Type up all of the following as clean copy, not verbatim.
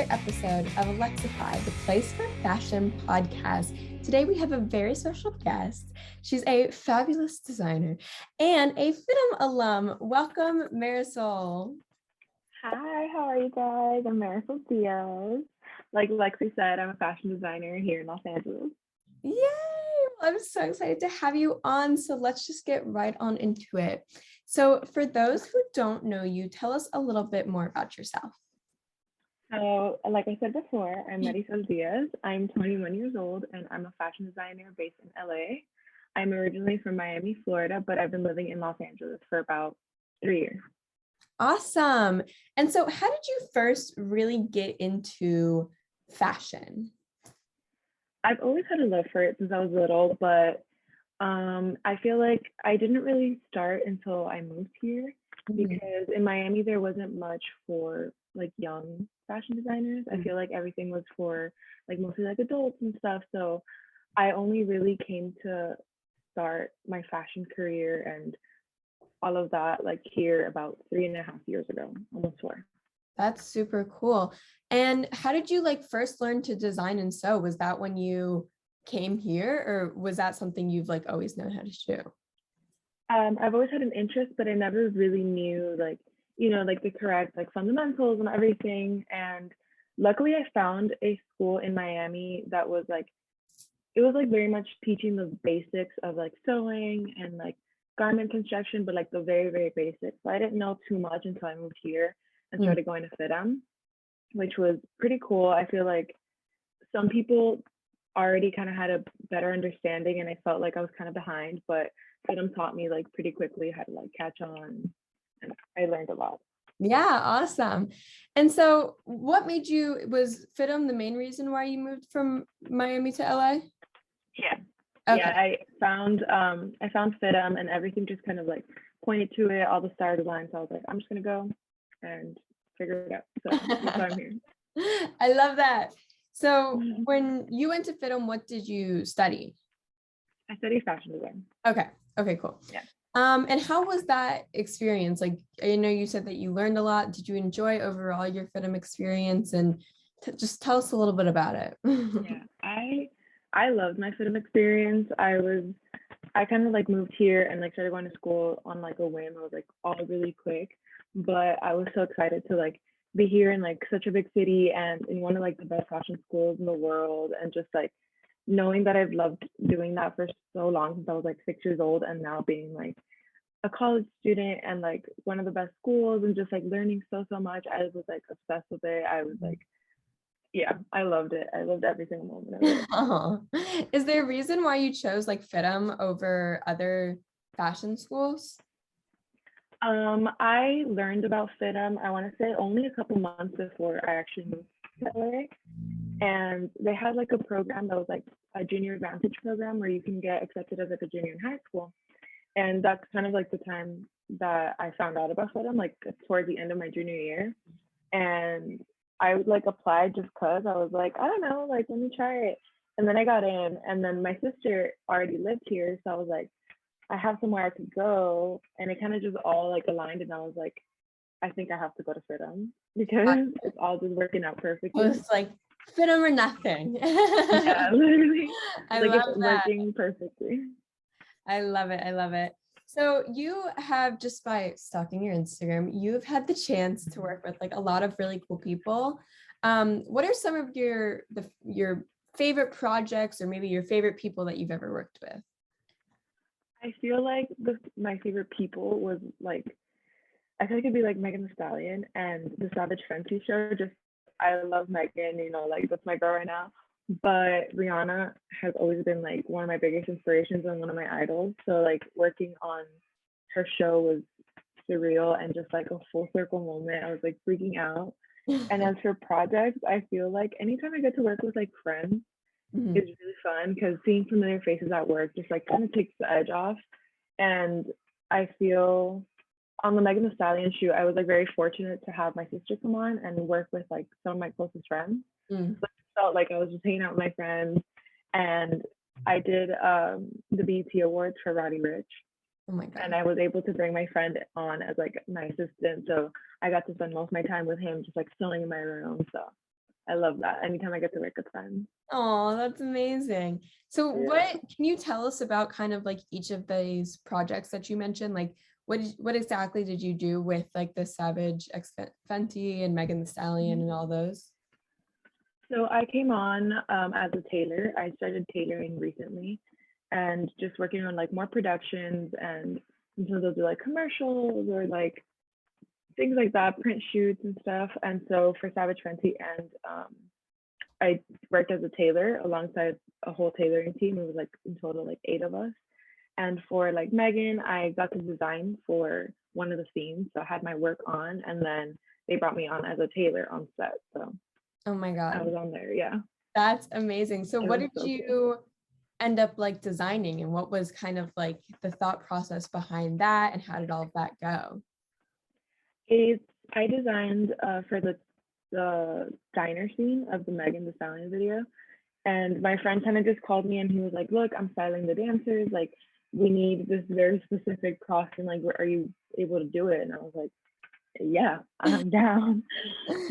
episode of eLEXYfy, the Place for Fashion podcast. Today we have a very special guest. She's a fabulous designer and a FIDM alum. Welcome, Marisol. Hi, how are you guys? I'm Marisol Diaz. Like Lexi said, I'm a fashion designer here in Los Angeles. Yay! Well, I'm so excited to have you on. So let's just get right on into it. So for those who don't know you, tell us a little bit more about yourself. So, like I said before, I'm Marisol Diaz. I'm 21 years old and I'm a fashion designer based in LA. I'm originally from Miami, Florida, but I've been living in Los Angeles for about 3 years. Awesome. And so how did you first really get into fashion? I've always had a love for it since I was little, but I feel like I didn't really start until I moved here because in Miami there wasn't much for like young fashion designers. I feel like everything was for like mostly like adults and stuff. So I only really came to start my fashion career and all of that like here about 3.5 years ago, almost 4. That's super cool. And how did you like first learn to design and sew? Was that when you came here, or was that something you've like always known how to do? I've always had an interest, but I never really knew like, like the correct like fundamentals and everything. And luckily I found a school in Miami that was like, it was like very much teaching the basics of like sewing and like garment construction, but like the very, very basics. So I didn't know too much until I moved here and started going to FIDM, which was pretty cool. I feel like some people already kind of had a better understanding and I felt like I was kind of behind, but FIDM taught me like pretty quickly how to like catch on, and I learned a lot. Yeah, awesome. And so what made you, was FIDM the main reason why you moved from Miami to LA? Yeah. Okay. Yeah, I found FIDM and everything just kind of like pointed to it, all the star designs. So I was like, I'm just gonna go and figure it out. So that's why I'm here. I love that. So when you went to FIDM, what did you study? I studied fashion design. Okay, cool. Yeah. And how was that experience? Like, I know you said that you learned a lot. Did you enjoy overall your FIDM experience? And just tell us a little bit about it. Yeah, I loved my FIDM experience. I kind of like moved here and like started going to school on like a whim. It was like all really quick, but I was so excited to like be here in like such a big city and in one of like the best fashion schools in the world, and just like knowing that I've loved doing that for so long since I was like 6 years old, and now being like a college student and like one of the best schools and just like learning so much. I was like obsessed with it. I was like, yeah, I loved it. I loved every single moment of it. Oh. Is there a reason why you chose like FIDM over other fashion schools? I learned about FIDM, I want to say only a couple months before I actually moved to LA. And they had like a program that was like a junior advantage program where you can get accepted as like a junior in high school. And that's kind of like the time that I found out about FIDM, like towards the end of my junior year. And I like applied just cause I was like, I don't know, like let me try it. And then I got in, and then my sister already lived here, so I was like, I have somewhere I could go, and it kind of just all like aligned, and I was like, I think I have to go to FIDM because it's all just working out perfectly. It's like FIDM or nothing. Yeah, literally. I like love it's that. working perfectly. I love it. I love it. So you have, just by stalking your Instagram, you've had the chance to work with like a lot of really cool people. What are some of your favorite projects, or maybe your favorite people that you've ever worked with? I feel like my favorite people was like, I feel like it'd be like Megan Thee Stallion and the Savage Fenty show. Just I love Megan, like that's my girl right now. But Rihanna has always been like one of my biggest inspirations and one of my idols. So like working on her show was surreal and just like a full circle moment. I was like freaking out. And as for projects, I feel like anytime I get to work with like friends, it's really fun because seeing familiar faces at work just like kind of takes the edge off. And I feel on the Megan Thee Stallion shoot, I was like very fortunate to have my sister come on and work with like some of my closest friends. So I felt like I was just hanging out with my friends, and I did the BET Awards for Roddy Ricch. Oh my God. And I was able to bring my friend on as like my assistant, so I got to spend most of my time with him, just like sewing in my room. So I love that. Anytime I get to work with friends. Oh, that's amazing. So Yeah. what can you tell us about kind of like each of these projects that you mentioned? Like what exactly did you do with like the Savage X Fenty and Megan the Stallion and all those? So I came on as a tailor. I started tailoring recently and just working on like more productions and sometimes they'll do like commercials or like things like that, print shoots and stuff. And so for Savage Fenty and I worked as a tailor alongside a whole tailoring team. It was like in total like 8 of us. And for like Megan, I got to design for one of the scenes. So I had my work on and then they brought me on as a tailor on set. So Oh my I God, was on there. Yeah. that's amazing. So It what was did so cool. you end up like designing and what was kind of like the thought process behind that and how did all of that go? It's I designed for the diner scene of the Megan Thee Stallion video. And my friend kind of just called me and he was like, look, I'm styling the dancers. Like, we need this very specific costume. Like, are you able to do it? And I was like, yeah, I'm down.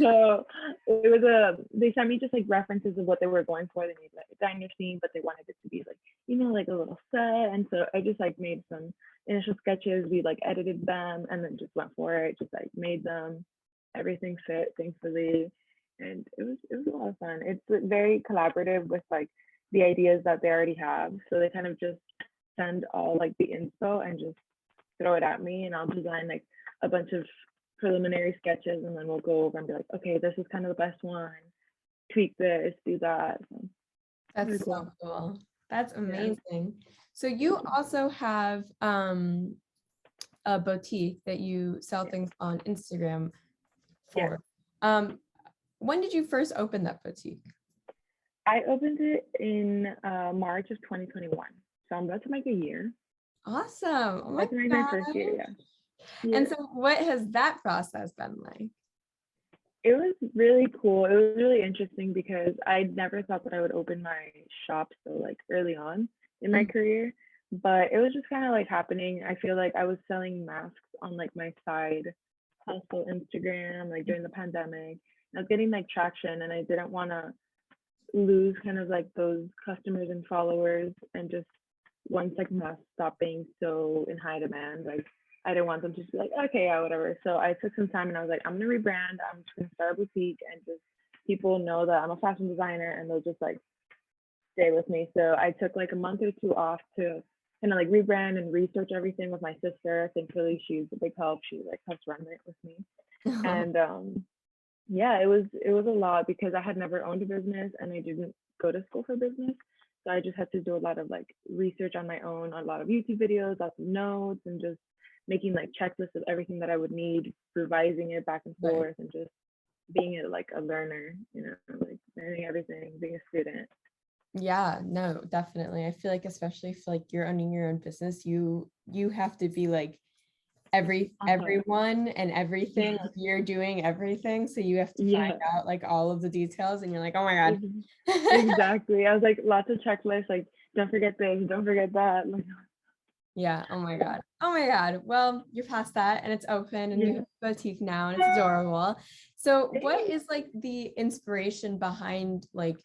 So it was they sent me just like references of what they were going for. They needed like a diner scene, but they wanted it to be like, like a little set. And so I just like made some initial sketches. We like edited them and then just went for it, just like made them. Everything fit, thankfully. And it was a lot of fun. It's very collaborative with like the ideas that they already have. So they kind of just send all like the info and just throw it at me and I'll design like a bunch of preliminary sketches and then we'll go over and be like, okay, this is kind of the best one. Tweak this, do that. So, That's really so cool. cool. That's Yeah. amazing. So you also have a boutique that you sell Yeah. things on Instagram Yeah. for. When did you first open that boutique? I opened it in March of 2021. So I'm about to make a year. Awesome. Oh I'm my about to make my first year, God. yeah. And Yeah. so what has that process been like? It was really cool. It was really interesting because I never thought that I would open my shop so like early on in my Mm. career, but it was just kind of like happening. I feel like I was selling masks on like my side hustle Instagram like during the pandemic. I was getting like traction and I didn't want to lose kind of like those customers and followers and just once like masks stopped being so in high demand, like I didn't want them to just be like, okay, yeah, whatever. So I took some time and I was like, I'm gonna rebrand, I'm just gonna start a boutique and just people know that I'm a fashion designer and they'll just like stay with me. So I took like a month or two off to kind of like rebrand and research everything with my sister. Thankfully she's a big help. She like helps run it with me. And yeah, it was a lot because I had never owned a business and I didn't go to school for business. So I just had to do a lot of like research on my own, a lot of YouTube videos, lots of notes, and just making like checklists of everything that I would need, revising it back and Right. forth, and just being like a learner, like learning everything, being a student. Yeah, no, definitely. I feel like especially if like you're owning your own business, you have to be like Uh-huh. everyone and everything. Yeah, Like you're doing everything. So you have to find yeah, out like all of the details and you're like, oh my God. ex- exactly. I was like lots of checklists, like don't forget this, don't forget that. Like, Yeah. Oh my God. Oh my God. Well, you're past that and it's open and you yeah. have a boutique now and it's adorable. So what is like the inspiration behind like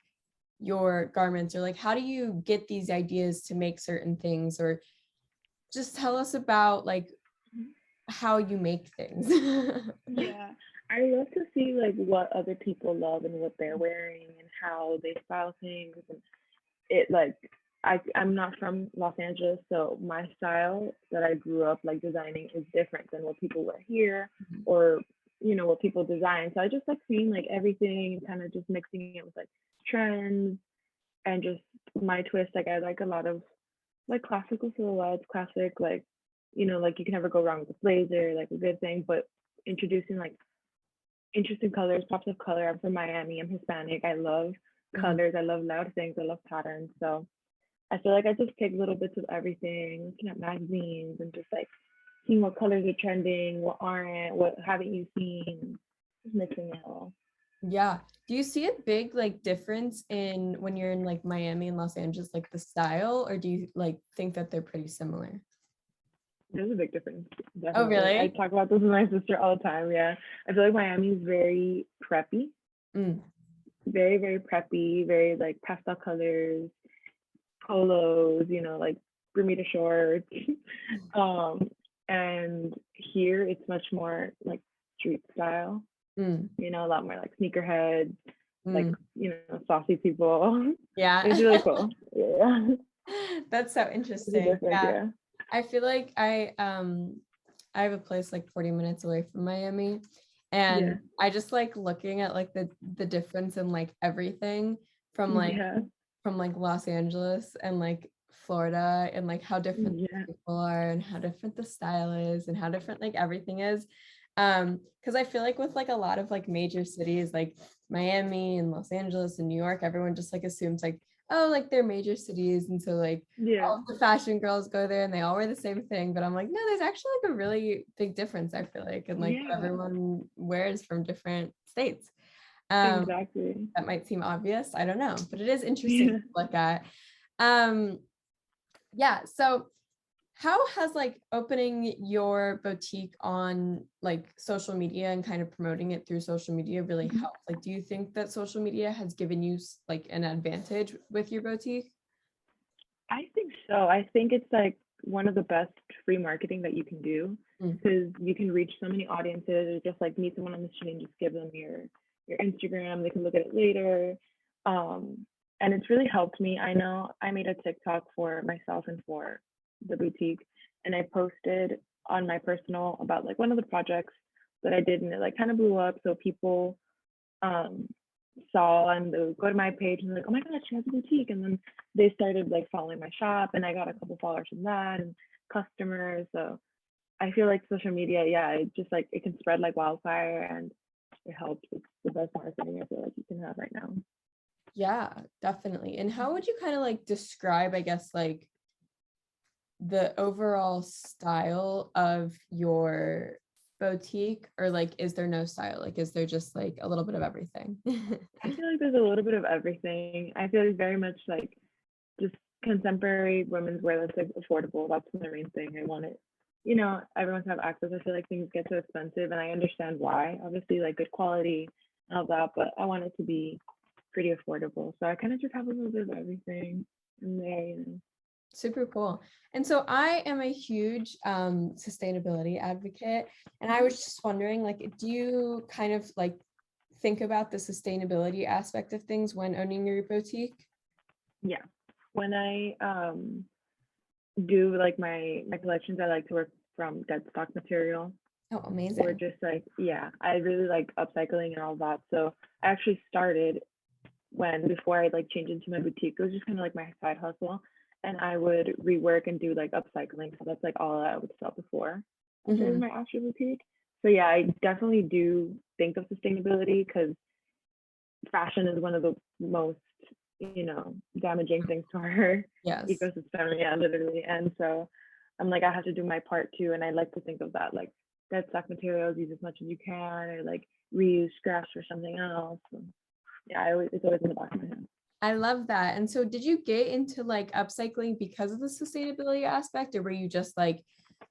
your garments or like how do you get these ideas to make certain things or just tell us about like how you make things. Yeah, I love to see like what other people love and what they're wearing and how they style things. And it like I'm not from Los Angeles, so my style that I grew up like designing is different than what people wear here or what people design. So I just like seeing like everything and kind of just mixing it with like trends and just my twist. Like I like a lot of like classical silhouettes, classic like you can never go wrong with a blazer, like a good thing, but introducing like interesting colors, pops of color. I'm from Miami, I'm Hispanic. I love Mhm. colors, I love loud things, I love patterns. So I feel like I just take little bits of everything, looking at magazines and just like seeing what colors are trending, what aren't, what haven't you seen, just mixing it all. Yeah. Do you see a big like difference in when you're in like Miami and Los Angeles, like the style, or do you like think that they're pretty similar? There's a big difference, Oh, definitely. I really? talk about this with my sister all the time. Yeah, I feel like Miami is very preppy, Mm. very, very preppy, very like pastel colors, polos, you know, like Bermuda shorts. um, and here it's much more like street style, Mm, you know, a lot more like sneakerheads, like, mm. you know, saucy people. Yeah. It's really cool. Yeah. That's so It's a interesting. difference, Yeah. yeah. I feel like I have a place like 40 minutes away from Miami, and Yeah. I just like looking at like the difference in like everything from Yeah. like Los Angeles and like Florida, and like how different Yeah. people are and how different the style is and how different like everything is. Because I feel like with like a lot of like major cities like Miami and Los Angeles and New York, everyone just like assumes like, oh, like they're major cities, and so like Yeah. all of the fashion girls go there and they all wear the same thing. But I'm like, no, there's actually like a really big difference, I feel like, and like what Yeah. everyone wears from different states. Um, Exactly. that might seem obvious, I don't know, but it is interesting Yeah. to look at. Um, yeah, so how has like opening your boutique on like social media and kind of promoting it through social media really helped? Like, do you think that social media has given you like an advantage with your boutique? I think so. I think it's like one of the best free marketing that you can do Mm, because you can reach so many audiences or just like meet someone on the street and just give them your Instagram. They can look at it later. Um, and it's really helped me. I know I made a TikTok for myself and for the boutique, and I posted on my personal about like one of the projects that I did, and it like kind of blew up. So people um saw and they would go to my page and like, oh my god, she has a boutique. And then they started like following my shop and I got a couple followers from that and customers. So I feel like social media, yeah, it just like it can spread like wildfire and it helps. It's the best marketing I feel like you can have right now. yeah, definitely. And how would you kind of like describe, I guess, like the overall style of your boutique, or like is there no style? Like is there just like a little bit of everything? I feel like there's a little bit of everything. I feel like very much like just contemporary women's wear that's like affordable. That's the main thing. I want it, you know, everyone's have access. I feel like things get so expensive and I understand why. Obviously like good quality and all that, but I want it to be pretty affordable. So I kind of just have a little bit of everything in there, you know. Super cool. And so I am a huge sustainability advocate, and I was just wondering, like, do you kind of like think about the sustainability aspect of things when owning your boutique? Yeah. When I do like my collections, I like to work from dead stock material. Oh, Or amazing. just like, yeah, I really like upcycling and all that. So I actually started when before I like changed into my boutique, it was just kind of like my side hustle. And I would rework and do like upcycling. So that's like all I would sell before I started Hmm. my actual boutique. So yeah, I definitely do think of sustainability because fashion is one of the most, you know, damaging things to our Yes. ecosystem. Yeah, literally. And so I'm like, I have to do my part too. And I like to think of that like dead stock materials, use as much as you can, or like reuse scraps for something else. And yeah, it's always in the back of my head. I love that. And so did you get into like upcycling because of the sustainability aspect, or were you just like,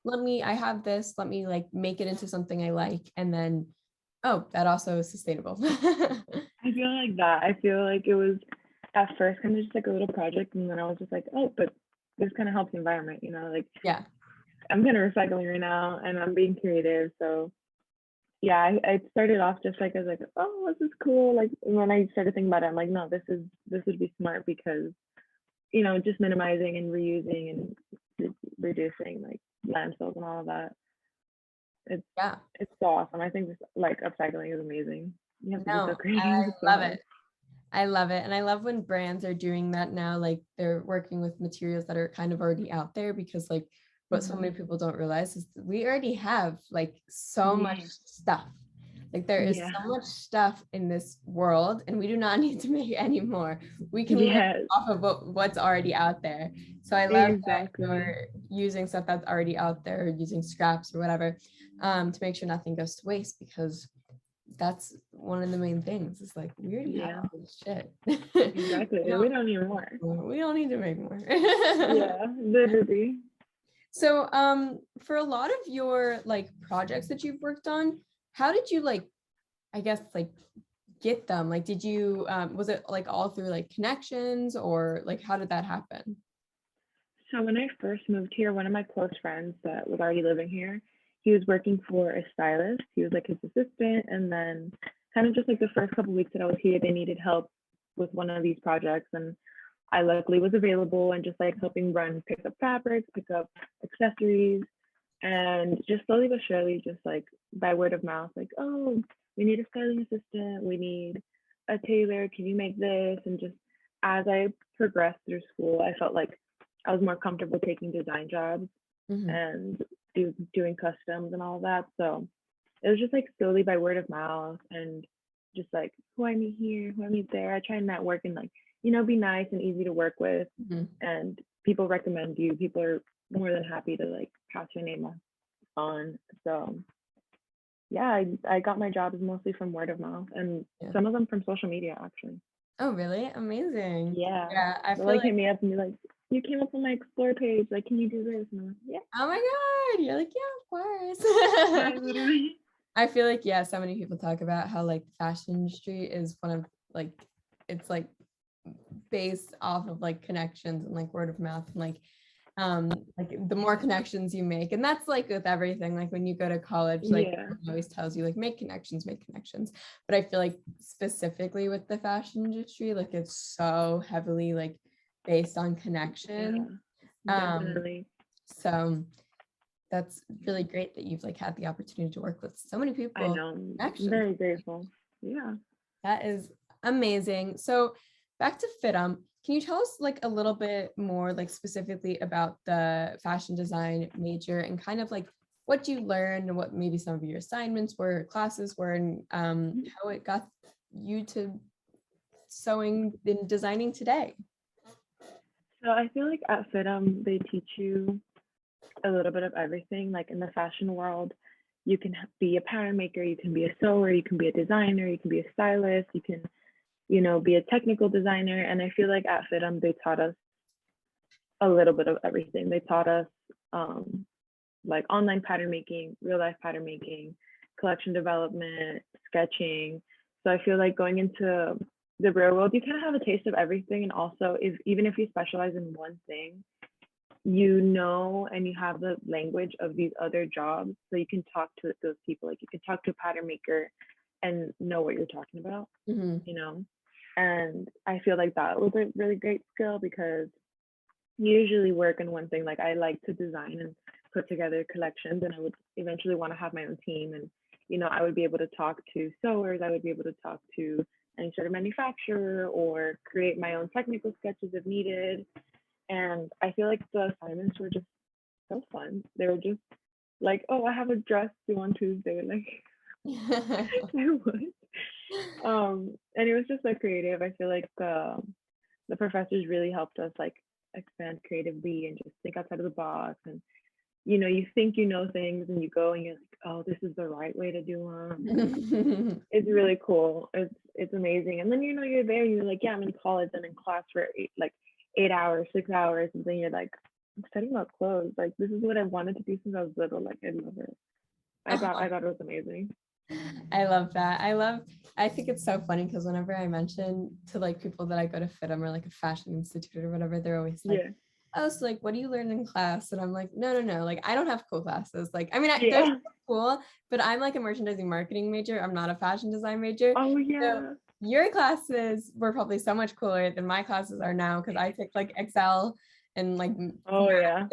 I have this, let me like make it into something I like, and then, oh, that also is sustainable. I feel like that. I feel like it was at first kind of just like a little project, and then I was just like, oh, but this kind of helps the environment, you know, like Yeah. I'm kind of recycling right now and I'm being creative. So yeah, I started off just like as like, oh, this is cool. Like when I started thinking about it, I'm like, no, this would be smart because, you know, just minimizing and reusing and reducing like landfills and all of that. It's Yeah. it's so awesome. I think this like upcycling is amazing. You have to be so No, creative. I It's so love hard. it. I love it. And I love when brands are doing that now, like they're working with materials that are kind of already out there, because like what so Hmm. many people don't realize is that we already have like so much Yeah. stuff. Like there is Yeah. so much stuff in this world, and we do not need to make any more. We can live Yes. off of what's already out there. So I love that Exactly. you're using stuff that's already out there, using scraps or whatever, to make sure nothing goes to waste, because that's one of the main things. Is like we already have Yeah. all this shit. Exactly. We We don't, don't need more. we don't need to make more. Yeah. Literally. So for a lot of your like projects that you've worked on, how did you like, I guess, like get them? Like, did you, was it like all through like connections, or like, how did that happen? So when I first moved here, one of my close friends that was already living here, he was working for a stylist. He was like his assistant, and then kind of just like the first couple weeks that I was here, they needed help with one of these projects, and I luckily was available and just like helping run, pick up fabrics, pick up accessories, and just slowly but surely, just like by word of mouth, like, oh, we need a styling assistant, we need a tailor, can you make this? And just as I progressed through school, I felt like I was more comfortable taking design jobs Mhm. and doing customs and all of that. So it was just like slowly by word of mouth and just like who I meet here, who I meet there. I try and network and like, be nice and easy to work with. Mhm. And people recommend you. People are more than happy to like pass your name on. So yeah, I got my jobs mostly from word of mouth and Yeah. some of them from social media actually. Oh, really? Amazing. Yeah. Yeah, I They'll feel like like, hit me up and be like, you came up on my explore page. Like, can you do this? And I'm like, yeah, oh my God, you're like, yeah, of course. yeah, literally. I feel like, yeah, so many people talk about how like the fashion industry is one of like, it's like based off of like connections and like word of mouth, and like the more connections you make, and that's like with everything, like when you go to college, like Yeah. everyone always tells you like make connections, but I feel like specifically with the fashion industry, like it's so heavily like based on Yeah, connection. um definitely. so that's really great that you've like had the opportunity to work with so many I people. know. I'm Connections, very grateful. Yeah. that is amazing. So back to FITM, can you tell us like a little bit more like specifically about the fashion design major and kind of like what you learned and what maybe some of your assignments were, classes were, and how it got you to sewing and designing today? So I feel like at FITM, they teach you a little bit of everything. Like in the fashion world, you can be a pattern maker, you can be a sewer, you can be a designer, you can be a stylist, you can, be a technical designer. And I feel like at FITM, they taught us a little bit of everything. They taught us like online pattern making, real life pattern making, collection development, sketching. So I feel like going into the real world, you kind of have a taste of everything. And also, if even if you specialize in one thing, and you have the language of these other jobs, so you can talk to those people. Like you can talk to a pattern maker and know what you're talking about, Mhm. And I feel like that was a really great skill because you usually work in one thing. Like I like to design and put together collections, and I would eventually want to have my own team. And I would be able to talk to sewers. I would be able to talk to any sort of manufacturer or create my own technical sketches if needed. And I feel like the assignments were just so fun. They were just like, oh, I have a dress due on Tuesday. Like I would. And it was just so creative. I feel like the professors really helped us like expand creatively and just think outside of the box. And you think things and you go and you're like, oh, this is the right way to do them. It's really cool. It's amazing. And then you're there and you're like, yeah, I'm in college and in class for 8 hours, 6 hours, and then you're like, I'm studying about clothes. Like this is what I wanted to do since I was little. Like I love it. I thought it was amazing. I love that. I think it's so funny because whenever I mention to like people that I go to FITM or like a fashion institute or whatever, they're always like, Yeah. oh, so like, what do you learn in class? And I'm like, no. Like, I don't have cool classes. Like, I mean, they're Yeah. cool, but I'm like a merchandising marketing major. I'm not a fashion design major. Oh So yeah. your classes were probably so much cooler than my classes are now because I took like Excel and like Oh yeah.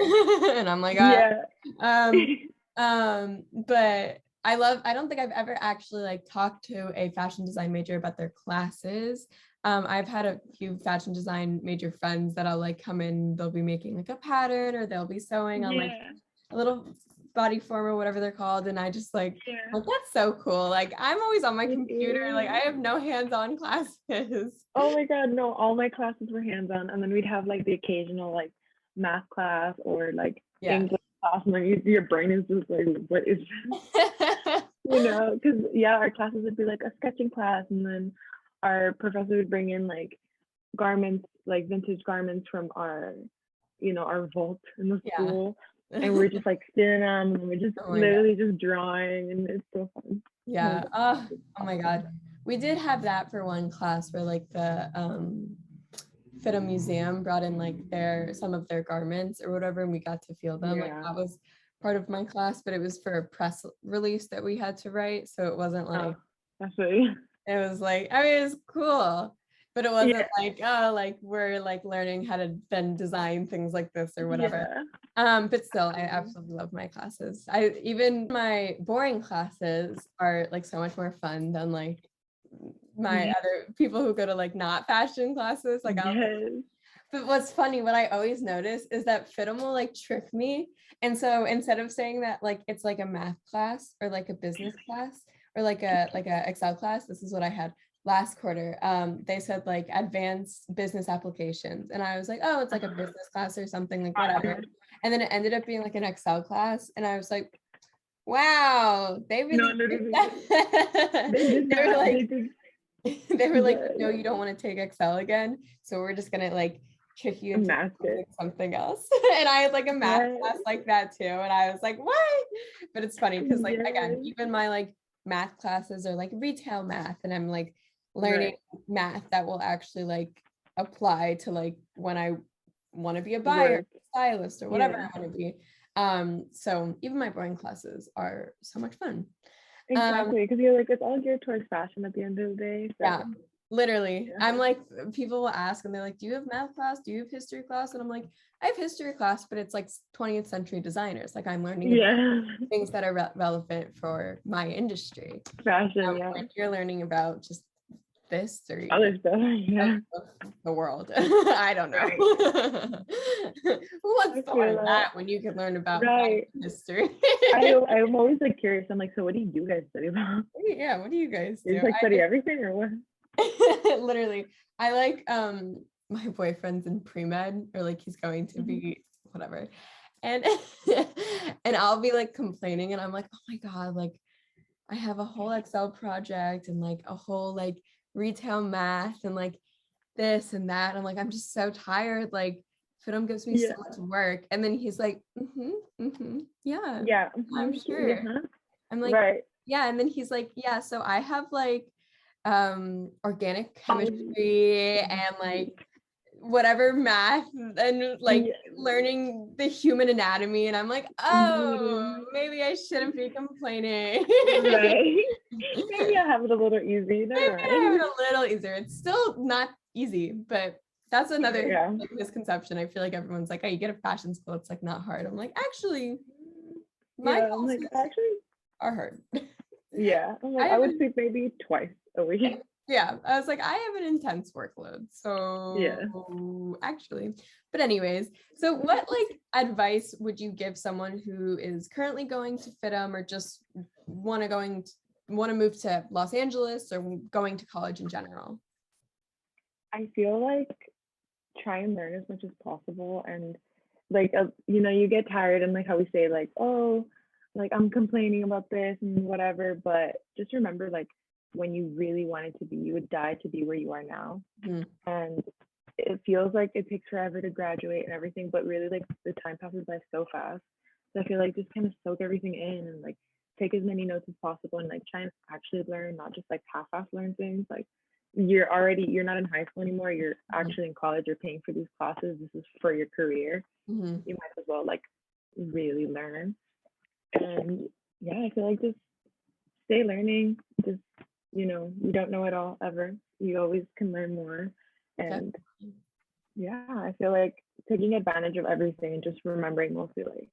and I'm like, Yeah. um, but I don't think I've ever actually like talked to a fashion design major about their classes. I've had a few fashion design major friends that I'll like come in, they'll be making like a pattern or they'll be sewing on like Yeah. a little body form or whatever they're called. And I just like, Yeah. that's so cool. Like I'm always on my It computer. Like I is. have no hands-on classes. Oh my God, no, all my classes were hands-on, and then we'd have like the occasional like math class or like Yeah. English class, and then your brain is just like, what is this? Because yeah, our classes would be like a sketching class, and then our professor would bring in like garments, like vintage garments from our vault in the Yeah. school, and we're just like spinning them, and we're just Oh my God. literally just drawing, and it's so fun. Yeah. Oh my God. we did have that for one class where like the FIDA museum brought in like some of their garments or whatever, and we got to feel them. Like Yeah. that was part of my class, but it was for a press release that we had to write. So it wasn't like, That's really, it was like, I mean, it was cool, but it wasn't yeah. like, oh, like we're like learning how to then design things like this or whatever. Yeah. But still, I absolutely love my classes. Even my boring classes are like so much more fun than like my other people who go to like not fashion classes. Like Yes. but what's funny, what I always notice is that FIDM will like trick me. And so instead of saying that like it's like a math class or like a business class or like a Excel class, this is what I had last quarter. They said like advanced business applications. And I was like, oh, it's like a business class or something, like whatever. And then it ended up being like an Excel class. And I was like, wow, they really did that. They did They were that. like, they were like, no, Yeah. you don't want to take Excel again. So we're just gonna like trick you into Mask it. something else. And I had like a math class like that too. And I was like, what? But it's funny because like again, even my like math classes are like retail math, and I'm like learning math that will actually like apply to like when I want to be a buyer, stylist, or whatever I want to be. So even my boring classes are so much fun. Exactly, because you're like, it's all geared towards fashion at the end of the day. So. Yeah, literally. I'm like, people will ask and they're like, do you have math class? Do you have history class? And I'm like, I have history class, but it's like 20th century designers. Like I'm learning about things that are relevant for my industry. Fashion, Like you're learning about just this or other stuff, the world. I don't know. Who wants to learn that when you can learn about history? I'm always like curious. I'm like, so what do you guys study about? Yeah, what do you guys do? You like study everything or what? Literally, I like my boyfriend's in pre-med, or like he's going to be whatever, and and I'll be like complaining, and I'm like, oh my god, like I have a whole Excel project and like a whole like retail math and like this and that. I'm like, I'm just so tired. Like FIDM gives me so much work. And then he's like, yeah, I'm sure. I'm like, yeah. And then he's like, yeah, so I have like organic chemistry and like whatever math and like learning the human anatomy, and I'm like, oh, maybe I shouldn't be complaining. Maybe I have it a little easy. Maybe I have it a little easier. It's still not easy, but that's another like, misconception. I feel like everyone's like, oh, you get a fashion school, it's like not hard. I'm like, actually, my classes are hard. I'm like, I would sleep maybe twice a week. Yeah, I was like, I have an intense workload. So actually, but anyways, so what like advice would you give someone who is currently going to FIDM or just want to move to Los Angeles or going to college in general? I feel like try and learn as much as possible, and like you get tired and like how we say like, oh, like I'm complaining about this and whatever, but just remember like when you really wanted to be, you would die to be where you are now. And it feels like it takes forever to graduate and everything, but really like the time passes by so fast. So I feel like just kind of soak everything in and like take as many notes as possible and like try and actually learn, not just like half-ass learn things. Like you're not in high school anymore, you're actually in college, you're paying for these classes, this is for your career. You might as well like really learn. And I feel like just stay learning. Just you don't know it all ever. You always can learn more. And I feel like taking advantage of everything and just remembering mostly like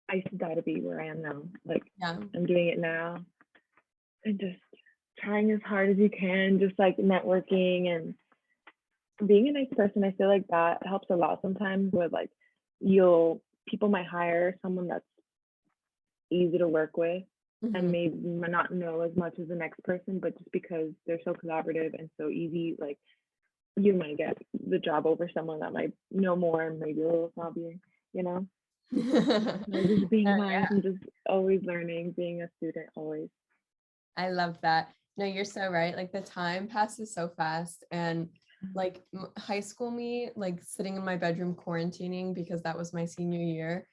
I gotta be where I am now. Like I'm doing it now, and just trying as hard as you can, just like networking and being a nice person. I feel like that helps a lot sometimes, where like people might hire someone that's easy to work with and maybe not know as much as the next person, but just because they're so collaborative and so easy, like you might get the job over someone that might know more and maybe a little snobbier, just being nice and just always learning, being a student always. I love that. No, you're so right. Like the time passes so fast, and like high school me, like sitting in my bedroom quarantining because that was my senior year.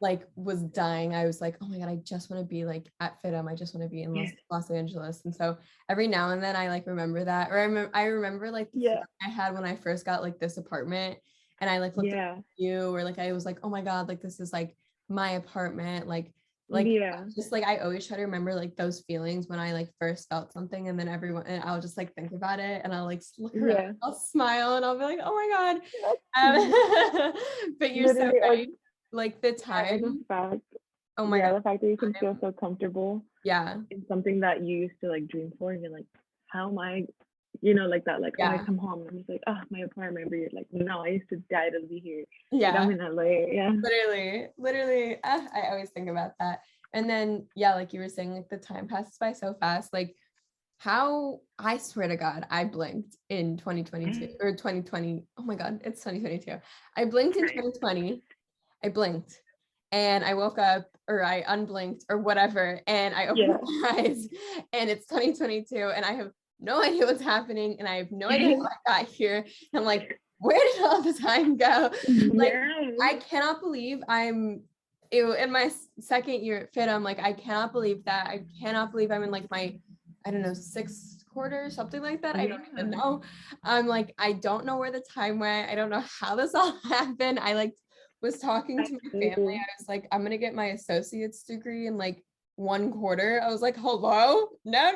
like was dying. I was like, oh my God, I just want to be like at FITM. I just want to be in Los Angeles. And so every now and then I like remember that, or I remember like the feeling I had when I first got like this apartment, and I like looked at you, or like I was like, oh my God, like this is like my apartment. Like just like I always try to remember like those feelings when I like first felt something, and then I'll just like think about it, and I'll like look around, I'll smile, and I'll be like, oh my God. But you're so right. Like the time. The fact, oh my God. The fact that you can feel so comfortable in something that you used to like dream for, and you're like, how am I, you know, like that, like when I come home and I'm just like, oh, my apartment, but you're like, no, I used to die to be here. I'm in LA. Literally I always think about that. And then like you were saying, like the time passes by so fast. Like how, I swear to God, I blinked in 2022 or 2020. Oh my God, it's 2022. I blinked in 2020. I blinked and I woke up, or I unblinked or whatever, and I opened my eyes, and it's 2022, and I have no idea what's happening, and I have no idea how I got here. And I'm like, where did all the time go? Like, I cannot believe I'm in my second year at FITM. Like, I cannot believe that. I cannot believe I'm in like my, I don't know, sixth quarter, something like that. I don't even know. I'm like, I don't know where the time went. I don't know how this all happened. I like was talking to my family. I was like, I'm gonna get my associate's degree in like 1 quarter. I was like, hello? No.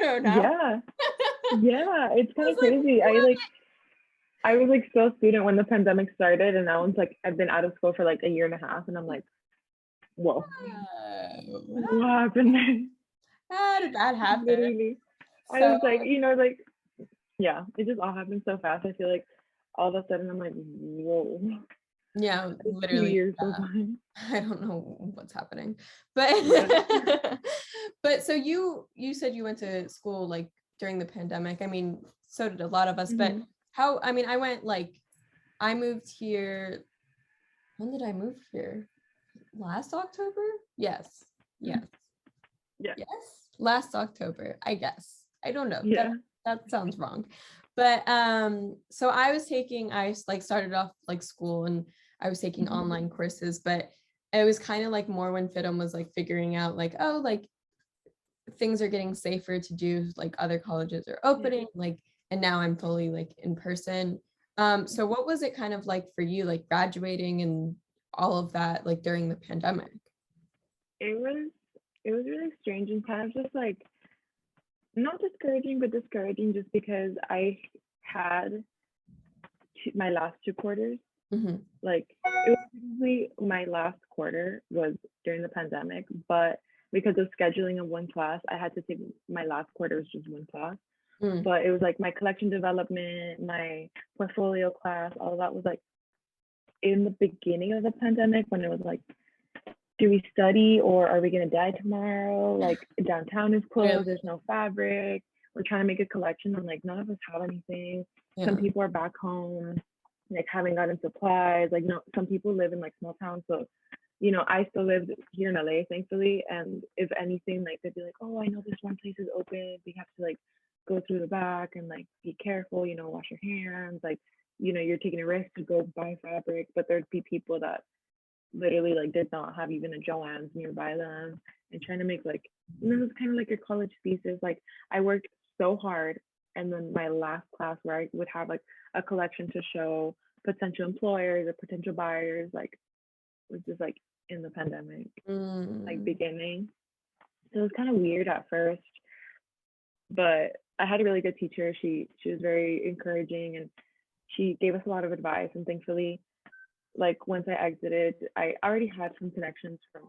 It's kind of crazy. I was like still a student when the pandemic started, and now it's like I've been out of school for like a year and a half, and I'm like, whoa, what happened there? How did that happen? Literally. I was like, you know, like, it just all happened so fast. I feel like all of a sudden I'm like, whoa. Literally. 2 years go by. I don't know what's happening, but but so you said you went to school like during the pandemic. I mean, so did a lot of us, but how, I mean, I moved here. When did I move here? Last October? Yes. Last October, I guess. I don't know. That sounds wrong. But so I like started off like school, and I was taking online courses, but it was kind of like more when FITM was like figuring out like, oh, like things are getting safer to do, like other colleges are opening, like, and now I'm fully like in person. So what was it kind of like for you, like graduating and all of that, like during the pandemic? It was really strange and kind of just like not discouraging, but discouraging just because I had my last 2 quarters. Like it was basically my last quarter was during the pandemic, but because of scheduling of one class, I had to take my last quarter was just one class. But it was like my collection development, my portfolio class, all of that was like in the beginning of the pandemic, when it was like, do we study or are we gonna die tomorrow? Like downtown is closed, there's no fabric. We're trying to make a collection, and like none of us have anything. Some people are back home, like haven't gotten supplies. Like no, some people live in like small towns, so you know, I still live here in LA, thankfully. And if anything, like they'd be like, oh, I know this one place is open. We have to like go through the back and like be careful, you know, wash your hands. Like, you know, you're taking a risk to go buy fabric, but there'd be people that literally like did not have even a Joann's nearby them, and trying to make like, you know, it's kind of like your college thesis. Like I worked so hard, and then my last class where I would have like a collection to show potential employers or potential buyers, like was just like in the pandemic like beginning. So it was kind of weird at first, but I had a really good teacher. She was very encouraging, and she gave us a lot of advice. And thankfully, like once I exited, I already had some connections from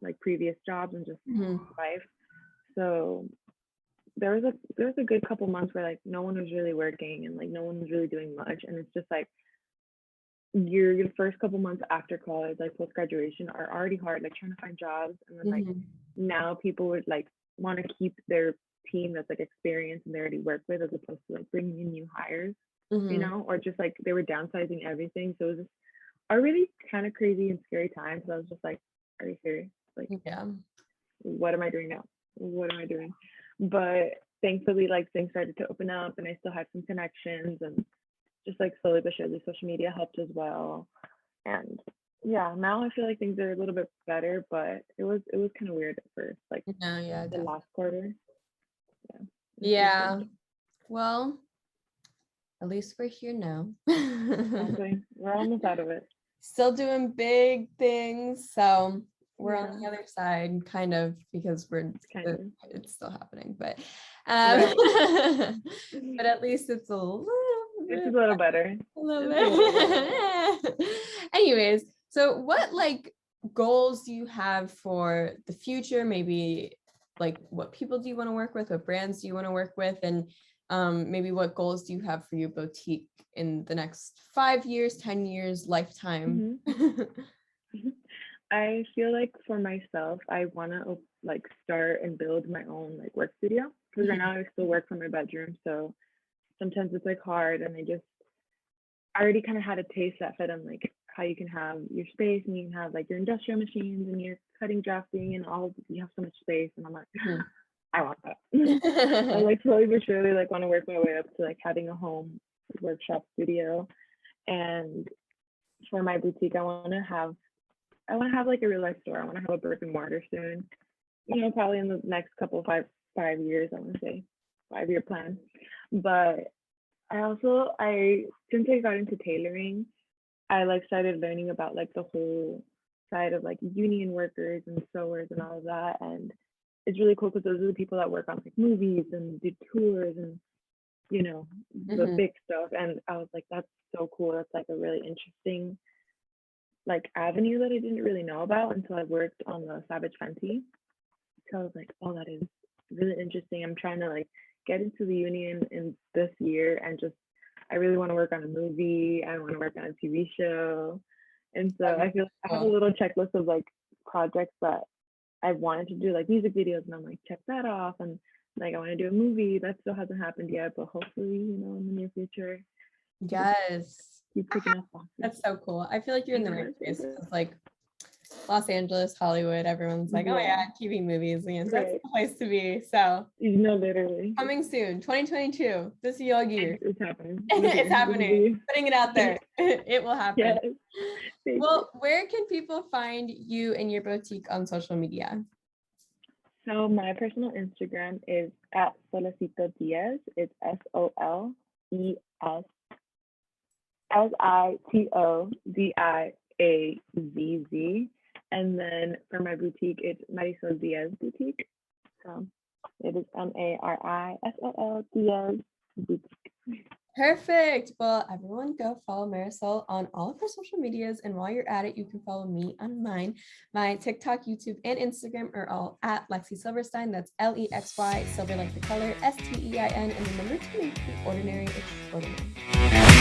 like previous jobs and just life. So there was a good couple months where like no one was really working, and like no one was really doing much. And it's just like your first couple months after college, like post graduation, are already hard, like trying to find jobs. And then like now people would like want to keep their team that's like experienced and they already work with, as opposed to like bringing in new hires, you know, or just like they were downsizing everything. So it was just a really kind of crazy and scary time. So I was just like, are you serious? Like, what am I doing now? What am I doing? But thankfully, like things started to open up, and I still had some connections, and just like slowly but surely social media helped as well. And yeah, now I feel like things are a little bit better, but it was kind of weird at first, like No, yeah, the definitely. last quarter. Yeah. It's Yeah. different. Well, at least we're here now. Exactly. We're almost out of it. Still doing big things. So we're on Yeah, the other side, kind of, because kind of. it's still happening. But Right. but at least it's a little It's a bit, little better. a little It's a little better. bit. Anyways, so what like goals do you have for the future? Maybe like what people do you want to work with? What brands do you want to work with? And maybe what goals do you have for your boutique in the next 5 years, 10 years, lifetime? Hmm. I feel like for myself, I want to like start and build my own like work studio because right now I still work from my bedroom, so sometimes it's like hard, and I already kind of had a taste that fed on like how you can have your space and you can have like your industrial machines and your cutting drafting and all you have so much space, and I'm like, I want that. I like slowly but surely like want to work my way up to like having a home workshop studio. And for my boutique, I want to have like a real life store. I want to have a brick and mortar soon. Probably in the next couple of five years, I want to say 5-year plan. But I since I got into tailoring, I like started learning about like the whole side of like union workers and sewers and all of that. And it's really cool because those are the people that work on like movies and do tours and the big stuff. And I was like, that's so cool. That's like a really interesting like avenue that I didn't really know about until I worked on the Savage Fenty. So I was like, oh, that is really interesting. I'm trying to like get into the union in this year and just I really want to work on a movie. I want to work on a TV show. And so I feel like I have a little checklist of like projects that I've wanted to do, like music videos, and I'm like, check that off. And like I want to do a movie. That still hasn't happened yet, but hopefully, in the near future. Yes. Keep picking up boxes. That's so cool. I feel like you're in the right place because like Los Angeles, Hollywood, everyone's like, oh yeah, TV movies, that's the place to be. So literally. Coming soon, 2022. This is your year. It's happening. It's happening. Putting it out there. It will happen. Yes. Well, where can people find you and your boutique on social media? So my personal Instagram is at Solicito Diaz. It's SOLESITODIAZZ. And then for my boutique, it's Marisol Diaz Boutique. So it is MARISOL Diaz Boutique. Perfect. Well, everyone go follow Marisol on all of her social medias. And while you're at it, you can follow me on mine. My TikTok, YouTube, and Instagram are all at Lexy Silverstein. That's LEXY, silver like the color, STEIN, and the number 2, ordinary extraordinary.